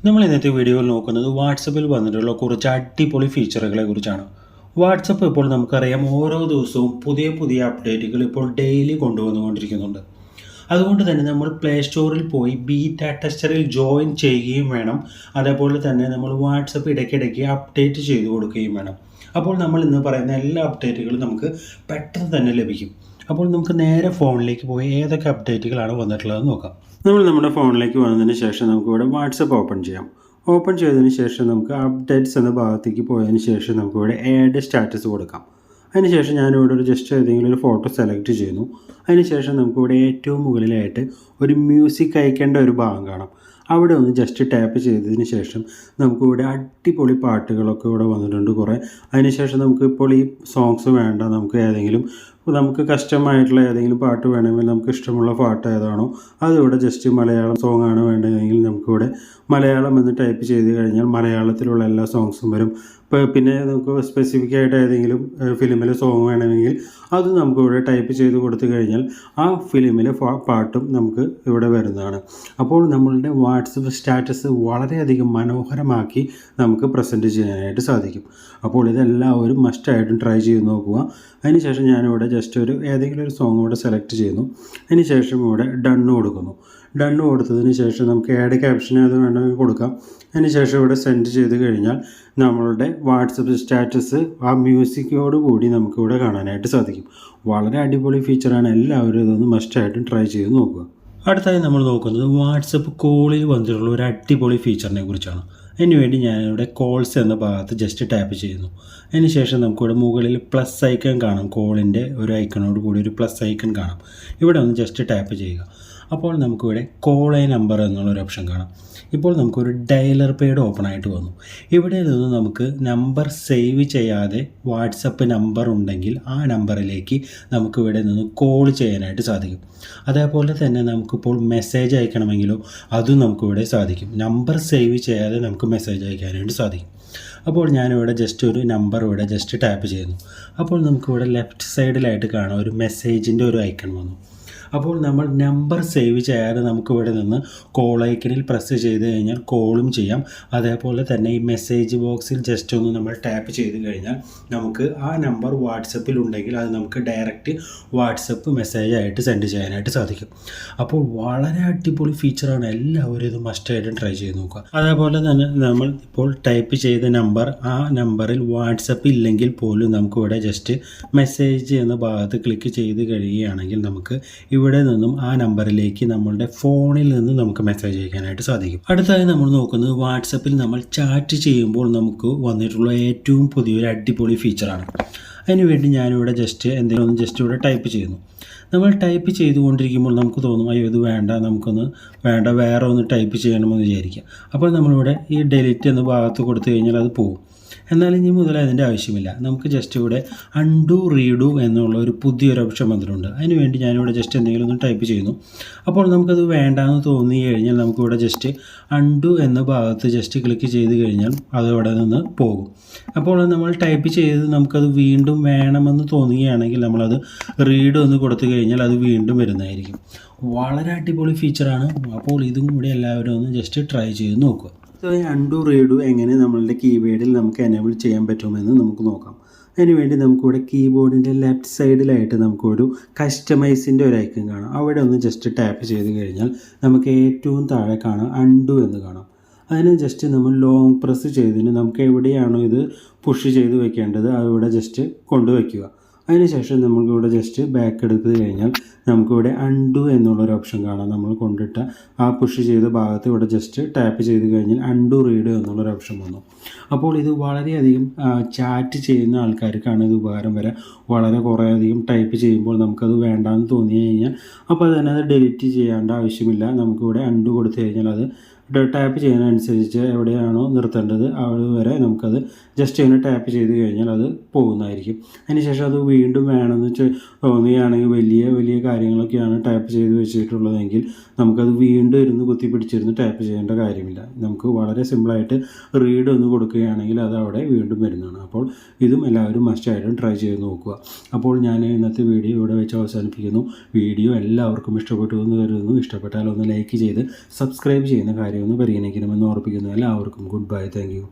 നമ്മൾ ഇന്നത്തെ വീഡിയോയിൽ നോക്കുന്നത് വാട്സപ്പിൽ വന്നിട്ടുള്ള കുറച്ച് അടിപൊളി ഫീച്ചറുകളെ കുറിച്ചാണ്. വാട്സപ്പ് ഇപ്പോൾ നമുക്കറിയാം ഓരോ ദിവസവും പുതിയ പുതിയ അപ്ഡേറ്റുകൾ ഇപ്പോൾ ഡെയിലി കൊണ്ടുവന്നുകൊണ്ടിരിക്കുന്നുണ്ട്. അതുകൊണ്ട് തന്നെ നമ്മൾ പ്ലേ സ്റ്റോറിൽ പോയി ബീറ്റ ടെസ്റ്ററിൽ ജോയിൻ ചെയ്യുകയും വേണം. അതേപോലെ തന്നെ നമ്മൾ വാട്സപ്പ് ഇടയ്ക്കിടയ്ക്ക് അപ്ഡേറ്റ് ചെയ്തു കൊടുക്കുകയും വേണം. അപ്പോൾ നമ്മൾ ഇന്ന് പറയുന്ന എല്ലാ അപ്ഡേറ്റുകളും നമുക്ക് പെട്ടെന്ന് തന്നെ ലഭിക്കും. അപ്പോൾ നമുക്ക് നേരെ ഫോണിലേക്ക് പോയി ഏതൊക്കെ അപ്ഡേറ്റുകളാണ് വന്നിട്ടുള്ളതെന്ന് നോക്കാം. നമ്മൾ നമ്മുടെ ഫോണിലേക്ക് വന്നതിന് ശേഷം നമുക്കിവിടെ വാട്സപ്പ് ഓപ്പൺ ചെയ്യാം. ഓപ്പൺ ചെയ്തതിന് ശേഷം നമുക്ക് അപ്ഡേറ്റ്സ് എന്ന ഭാഗത്തേക്ക് പോയതിന് ശേഷം നമുക്കിവിടെ ആഡ് സ്റ്റാറ്റസ് കൊടുക്കാം. അതിനുശേഷം ഞാനിവിടെ ഒരു ജസ്റ്റ് ഏതെങ്കിലും ഒരു ഫോട്ടോ സെലക്ട് ചെയ്യുന്നു. അതിനുശേഷം നമുക്കിവിടെ ഏറ്റവും മുകളിലായിട്ട് ഒരു മ്യൂസിക് അയക്കേണ്ട ഒരു ഭാഗം കാണാം. അവിടെ ഒന്ന് ജസ്റ്റ് ടാപ്പ് ചെയ്തതിന് ശേഷം നമുക്കിവിടെ അടിപൊളി പാട്ടുകളൊക്കെ ഇവിടെ വന്നിട്ടുണ്ട് കുറേ. അതിനുശേഷം നമുക്കിപ്പോൾ ഈ സോങ്സ് വേണ്ട, നമുക്ക് കസ്റ്റമായിട്ടുള്ള ഏതെങ്കിലും പാട്ട് വേണമെങ്കിൽ നമുക്ക് ഇഷ്ടമുള്ള പാട്ട് ഏതാണോ അതിവിടെ ജസ്റ്റ് മലയാളം സോങ് ആണ് വേണ്ടതെങ്കിൽ നമുക്കിവിടെ മലയാളം എന്ന് ടൈപ്പ് ചെയ്ത് കഴിഞ്ഞാൽ മലയാളത്തിലുള്ള എല്ലാ സോങ്സും വരും. പിന്നെ നമുക്ക് സ്പെസിഫിക് ആയിട്ട് ഏതെങ്കിലും ഫിലിമിലെ സോങ് വേണമെങ്കിൽ അത് നമുക്കിവിടെ ടൈപ്പ് ചെയ്ത് കൊടുത്തു കഴിഞ്ഞാൽ ആ ഫിലിമിലെ പാട്ടും നമുക്ക് ഇവിടെ വരുന്നതാണ്. അപ്പോൾ നമ്മളുടെ വാട്സപ്പ് സ്റ്റാറ്റസ് വളരെയധികം മനോഹരമാക്കി നമുക്ക് പ്രസൻറ്റ് ചെയ്യാനായിട്ട് സാധിക്കും. അപ്പോൾ ഇതെല്ലാവരും മസ്റ്റായിട്ടും ട്രൈ ചെയ്ത് നോക്കുക. അതിനുശേഷം ഞാനിവിടെ ജസ്റ്റ് ഏതെങ്കിലും ഒരു സോങ് ഇവിടെ സെലക്ട് ചെയ്യുന്നു. അതിനുശേഷം ഇവിടെ ഡണ്ണ് കൊടുക്കുന്നു. ഡണ്ണ് കൊടുത്തതിന് ശേഷം നമുക്ക് ആഡ് ക്യാപ്ഷൻ അത് വേണമെങ്കിൽ കൊടുക്കാം. അതിനുശേഷം ഇവിടെ സെൻഡ് ചെയ്ത് കഴിഞ്ഞാൽ നമ്മളുടെ വാട്സപ്പ് സ്റ്റാറ്റസ് ആ മ്യൂസിക്കോട് കൂടി നമുക്കിവിടെ കാണാനായിട്ട് സാധിക്കും. വളരെ അടിപൊളി ഫീച്ചറാണ്. എല്ലാവരും ഇതൊന്ന് മസ്റ്റായിട്ടും ട്രൈ ചെയ്ത് നോക്കുക. അടുത്തായി നമ്മൾ നോക്കുന്നത് വാട്സപ്പ് കോളിൽ വന്നിട്ടുള്ള ഒരു അടിപൊളി ഫീച്ചറിനെ കുറിച്ചാണ്. അതിനുവേണ്ടി ഞാനിവിടെ കോൾസ് എന്ന ഭാഗത്ത് ജസ്റ്റ് ടാപ്പ് ചെയ്യുന്നു. അതിനുശേഷം നമുക്കിവിടെ മുകളിൽ പ്ലസ് ഐക്കൺ കാണാം. കോളിൻ്റെ ഒരു ഐക്കണോട് കൂടി ഒരു പ്ലസ് ഐക്കൺ കാണാം. ഇവിടെ ഒന്ന് ജസ്റ്റ് ടാപ്പ് ചെയ്യുക. അപ്പോൾ നമുക്കിവിടെ കോൾ എ നമ്പർ എന്നുള്ളൊരു ഓപ്ഷൻ കാണാം. ഇപ്പോൾ നമുക്കൊരു ഡയലർ പേഡ് ഓപ്പൺ ആയിട്ട് വന്നു. ഇവിടെ നിന്ന് നമുക്ക് നമ്പർ സേവ് ചെയ്യാതെ വാട്സപ്പ് നമ്പർ ഉണ്ടെങ്കിൽ ആ നമ്പറിലേക്ക് നമുക്ക് ഇവിടെ നിന്ന് കോൾ ചെയ്യാനായിട്ട് സാധിക്കും. അതേപോലെ തന്നെ നമുക്കിപ്പോൾ മെസ്സേജ് അയക്കണമെങ്കിലോ അതും നമുക്കിവിടെ സാധിക്കും. നമ്പർ സേവ് ചെയ്യാതെ നമുക്ക് മെസ്സേജ് അയക്കാനായിട്ട് സാധിക്കും. അപ്പോൾ ഞാനിവിടെ ജസ്റ്റ് ഒരു നമ്പർ ഇവിടെ ജസ്റ്റ് ടാപ്പ് ചെയ്യുന്നു. അപ്പോൾ നമുക്കിവിടെ ലെഫ്റ്റ് സൈഡിലായിട്ട് കാണാം ഒരു മെസ്സേജിൻ്റെ ഒരു ഐക്കൺ വന്നു. അപ്പോൾ നമ്മൾ നമ്പർ സേവ് ചെയ്യാതെ നമുക്കിവിടെ നിന്ന് കോൾ ഐക്കണിൽ പ്രസ് ചെയ്ത് കഴിഞ്ഞാൽ കോളും ചെയ്യാം. അതേപോലെ തന്നെ ഈ മെസ്സേജ് ബോക്സിൽ ജസ്റ്റ് ഒന്ന് നമ്മൾ ടാപ്പ് ചെയ്ത് കഴിഞ്ഞാൽ നമുക്ക് ആ നമ്പർ വാട്സപ്പിൽ ഉണ്ടെങ്കിൽ അത് നമുക്ക് ഡയറക്റ്റ് വാട്സപ്പ് മെസ്സേജ് ആയിട്ട് സെൻഡ് ചെയ്യാനായിട്ട് സാധിക്കും. അപ്പോൾ വളരെ അടിപൊളി ഫീച്ചറാണ്. എല്ലാവരും ഇത് മസ്റ്റായിട്ടും ട്രൈ ചെയ്ത് നോക്കുക. അതേപോലെ തന്നെ നമ്മൾ ഇപ്പോൾ ടൈപ്പ് ചെയ്ത നമ്പർ ആ നമ്പറിൽ വാട്സപ്പ് ഇല്ലെങ്കിൽ പോലും നമുക്കിവിടെ ജസ്റ്റ് മെസ്സേജ് എന്ന ഭാഗത്ത് ക്ലിക്ക് ചെയ്ത് കഴിയുകയാണെങ്കിൽ നമുക്ക് ഇവിടെ നിന്നും ആ നമ്പറിലേക്ക് നമ്മളുടെ ഫോണിൽ നിന്ന് നമുക്ക് മെസ്സേജ് അയക്കാനായിട്ട് സാധിക്കും. അടുത്തായി നമ്മൾ നോക്കുന്നത് വാട്സപ്പിൽ നമ്മൾ ചാറ്റ് ചെയ്യുമ്പോൾ നമുക്ക് വന്നിട്ടുള്ള ഏറ്റവും പുതിയൊരു അടിപൊളി ഫീച്ചറാണ്. അതിനുവേണ്ടി ഞാനിവിടെ ജസ്റ്റ് ഇവിടെ ടൈപ്പ് ചെയ്യുന്നു. നമ്മൾ ടൈപ്പ് ചെയ്തുകൊണ്ടിരിക്കുമ്പോൾ നമുക്ക് തോന്നും അയ്യോ ഇത് വേണ്ട, വേണ്ട വേറെ ഒന്ന് ടൈപ്പ് ചെയ്യണമെന്ന് വിചാരിക്കുക. അപ്പോൾ നമ്മളിവിടെ ഈ ഡെലിറ്റ് എന്ന ഭാഗത്ത് കൊടുത്തു കഴിഞ്ഞാൽ അത് പോകും. എന്നാൽ ഇനി മുതൽ അതിൻ്റെ ആവശ്യമില്ല. നമുക്ക് ജസ്റ്റ് ഇവിടെ അൺഡു റീഡു എന്നുള്ള ഒരു പുതിയൊരു ഓപ്ഷൻ വന്നിട്ടുണ്ട്. അതിനുവേണ്ടി ഞാനിവിടെ ജസ്റ്റ് എന്തെങ്കിലും ഒന്ന് ടൈപ്പ് ചെയ്യുന്നു. അപ്പോൾ നമുക്കത് വേണ്ടാന്ന് തോന്നി കഴിഞ്ഞാൽ നമുക്കിവിടെ ജസ്റ്റ് അൺഡു എന്ന ഭാഗത്ത് ജസ്റ്റ് ക്ലിക്ക് ചെയ്ത് കഴിഞ്ഞാൽ അത് ഇവിടെ നിന്ന് പോകും. അപ്പോൾ നമ്മൾ ടൈപ്പ് ചെയ്ത് നമുക്കത് വീണ്ടും വേണമെന്ന് തോന്നുകയാണെങ്കിൽ നമ്മളത് റീഡ് എന്ന് കൊടുത്തു കഴിഞ്ഞാൽ അത് വീണ്ടും വരുന്നതായിരിക്കും. വളരെ അടിപൊളി ഫീച്ചറാണ്. അപ്പോൾ ഇതും കൂടി എല്ലാവരും ഒന്ന് ജസ്റ്റ് ട്രൈ ചെയ്ത് നോക്കുക. സോ ഈ അൺഡു റീഡു എങ്ങനെ നമ്മളുടെ കീബോർഡിൽ നമുക്ക് എനേബിൾ ചെയ്യാൻ പറ്റുമെന്ന് നമുക്ക് നോക്കാം. അതിനുവേണ്ടി നമുക്കിവിടെ കീബോർഡിൻ്റെ ലെഫ്റ്റ് സൈഡിലായിട്ട് നമുക്കൊരു കസ്റ്റമൈസിൻ്റെ ഒരു ഐക്കൺ കാണാം. അവിടെ ഒന്ന് ജസ്റ്റ് ടാപ്പ് ചെയ്ത് കഴിഞ്ഞാൽ നമുക്ക് ഏറ്റവും താഴെ കാണാം അൺഡു എന്ന് കാണാം. അതിന് ജസ്റ്റ് നമ്മൾ ലോങ് പ്രസ് ചെയ്തതിന് നമുക്ക് എവിടെയാണോ ഇത് പുഷ് ചെയ്ത് വെക്കേണ്ടത് അവിടെ ജസ്റ്റ് കൊണ്ടുവയ്ക്കുക. അതിനുശേഷം നമുക്കിവിടെ ജസ്റ്റ് ബാക്ക് എടുത്ത് കഴിഞ്ഞാൽ നമുക്കിവിടെ അൺഡു എന്നുള്ളൊരു ഓപ്ഷൻ കാണാം. നമ്മൾ കൊണ്ടിട്ട ആ പുഷ് ചെയ്ത ഭാഗത്ത് ഇവിടെ ജസ്റ്റ് ടാപ്പ് ചെയ്ത് കഴിഞ്ഞാൽ അൺഡു റീഡ് എന്നുള്ളൊരു ഓപ്ഷൻ വന്നു. അപ്പോൾ ഇത് വളരെയധികം ചാറ്റ് ചെയ്യുന്ന ആൾക്കാർക്കാണ് ഇത് ഉപകാരം വരെ. വളരെ കുറേയധികം ടൈപ്പ് ചെയ്യുമ്പോൾ നമുക്കത് വേണ്ടാന്ന് തോന്നി കഴിഞ്ഞാൽ അപ്പോൾ തന്നെ അത് ഡിലീറ്റ് ചെയ്യേണ്ട ആവശ്യമില്ല. നമുക്കിവിടെ അൺഡു കൊടുത്തു കഴിഞ്ഞാൽ അത് ടാപ്പ് ചെയ്യുന്നതനുസരിച്ച് എവിടെയാണോ നിർത്തേണ്ടത് അവിടെ വരെ നമുക്കത് ജസ്റ്റ് ഇങ്ങനെ ടാപ്പ് ചെയ്ത് കഴിഞ്ഞാൽ അത് പോകുന്നതായിരിക്കും. അതിനുശേഷം അത് വീണ്ടും വേണമെന്ന് തോന്നുകയാണെങ്കിൽ വലിയ വലിയ കാര്യങ്ങളൊക്കെയാണ് ടാപ്പ് ചെയ്ത് വെച്ചിട്ടുള്ളതെങ്കിൽ നമുക്കത് വീണ്ടും ഇരുന്ന് കുത്തിപ്പിടിച്ചിരുന്ന് ടാപ്പ് ചെയ്യേണ്ട കാര്യമില്ല. നമുക്ക് വളരെ സിമ്പിളായിട്ട് റീഡ് ഒന്ന് കൊടുക്കുകയാണെങ്കിൽ അത് അവിടെ വീണ്ടും വരുന്നതാണ്. അപ്പോൾ ഇതും എല്ലാവരും മസ്റ്റായിട്ടും ട്രൈ ചെയ്ത് നോക്കുക. അപ്പോൾ ഞാൻ ഇന്നത്തെ വീഡിയോ ഇവിടെ വെച്ച് അവസാനിപ്പിക്കുന്നു. വീഡിയോ എല്ലാവർക്കും ഇഷ്ടപ്പെട്ടു എന്ന് കരുതുന്നു. ഇഷ്ടപ്പെട്ടാൽ ഒന്ന് ലൈക്ക് ചെയ്ത് സബ്സ്ക്രൈബ് ചെയ്യുന്ന കാര്യം കാര്യം ഒന്ന് പരിഗണിക്കണമെന്ന് ഓർപ്പിക്കുന്നു. എല്ലാവർക്കും ഗുഡ് ബൈ. Thank you.